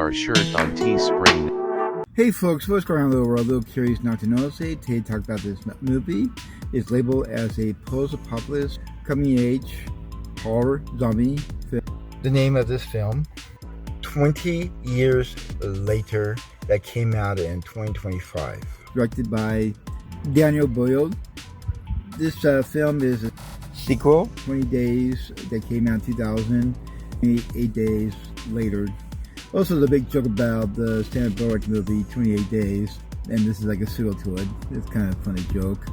our shirt on Teespring. Hey folks, what's going on in the world? A little curious not to know. Today talk about this movie. It's labeled as a post-apocalyptic coming-of-age horror zombie film. The name of this film, 20 Years Later, that came out in 2025. Directed by Danny Boyle. This film is a sequel, 20 Days, that came out in 2000, 8 days later. Also, the big joke about the Sandra Bullock movie, 28 Days, and this is like a sequel to it. It's kind of a funny joke.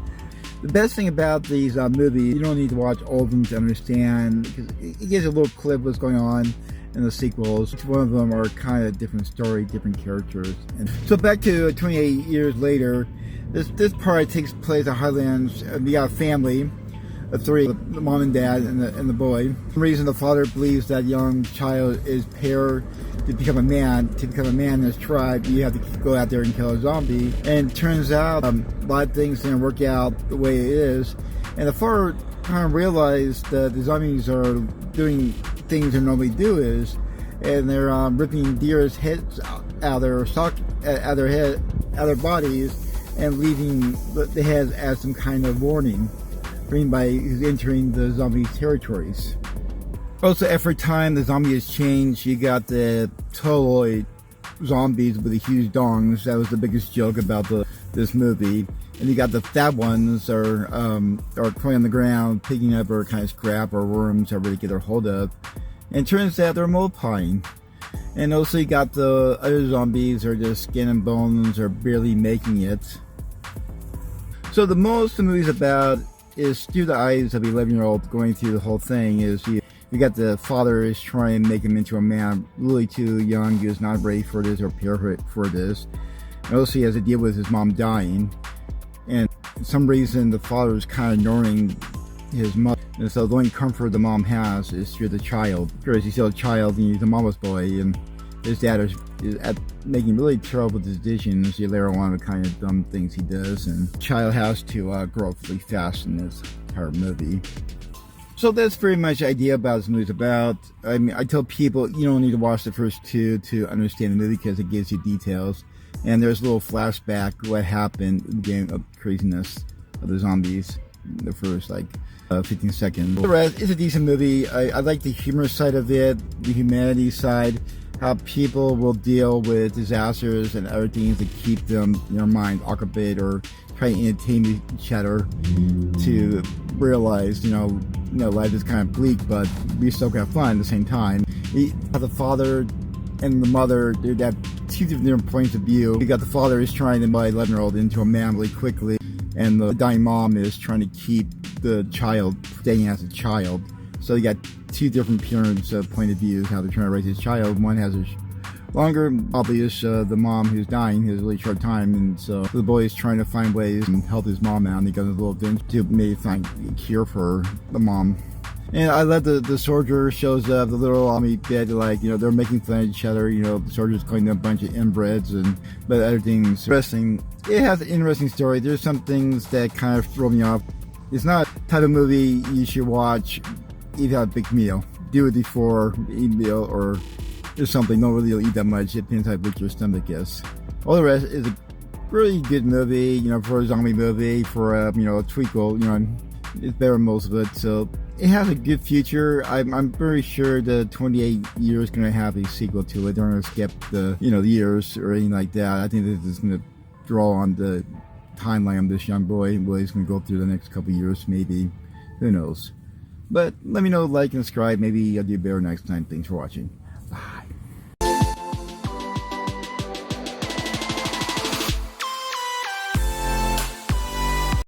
The best thing about these movies, you don't need to watch all of them to understand, because it gives a little clip of what's going on in the sequels. Each one of them are kind of different story, different characters. And so back to 28 years later, this part takes place at Highlands. We got a family of three, the mom and dad and the boy. For some reason, the father believes that young child is paired to become a man. To become a man in this tribe, you have to go out there and kill a zombie. And it turns out a lot of things didn't work out the way it is. And the father kind of realized that the zombies are doing things they normally do and they're ripping deer's heads out of their bodies and leaving the heads as some kind of warning for anybody who's entering the zombie territories. Also, every time the zombie has changed, you got the totally zombies with the huge dongs. That was the biggest joke about this movie. And you got the fat ones are crawling on the ground, picking up or kind of scrap or worms, however they get their hold of. And it turns out they're multiplying. And also you got the other zombies are just skin and bones or barely making it. So the most the movie's about is through the eyes of an 11-year-old going through the whole thing. Is you got the father is trying to make him into a man, really too young. He was not ready for this or prepared for this. And also he has to deal with his mom dying. And for some reason the father is kind of ignoring his mother. And so the only comfort the mom has is through the child. Because he's still a child and he's a mama's boy. And his dad is making really terrible decisions later on, the kind of dumb things he does. And the child has to grow up really fast in this entire movie. So that's pretty much the idea about this movie's about. I mean, I tell people you don't need to watch the first two to understand the movie because it gives you details. And there's a little flashback what happened in the game of craziness of the zombies in the first 15 seconds. The rest is a decent movie. I like the humor side of it, the humanity side, how people will deal with disasters and other things to keep them in their mind occupied or try to entertain each other to realize, life is kind of bleak, but we still have fun at the same time. The father and the mother, they have two different points of view. You got the father is trying to make 11-year-old into a man really quickly, and the dying mom is trying to keep the child staying as a child. So you got two different parents' point of view, how they're trying to raise his child. One has a longer, obvious, the mom who's dying has a really short time, and so the boy is trying to find ways and help his mom out, and he goes a little bit to maybe find a cure for the mom. And I love the soldier shows up, the little army bed, they're making fun of each other, the soldier's calling them a bunch of inbreds, but other things interesting. It has an interesting story. There's some things that kind of throw me off. It's not the type of movie you should watch if you have a big meal. Do it before eat a meal or something. Don't really eat that much. It depends how big your stomach is. All the rest is a really good movie, for a zombie movie, for a tweakle, it's better than most of it. So it has a good future. I'm pretty sure the 28 years is going to have a sequel to it. They're going to skip the years or anything like that. I think this is going to draw on the timeline of this young boy. Well, he's going to go through the next couple of years, maybe. Who knows? But let me know, like and subscribe. Maybe I'll do better next time. Thanks for watching. Bye.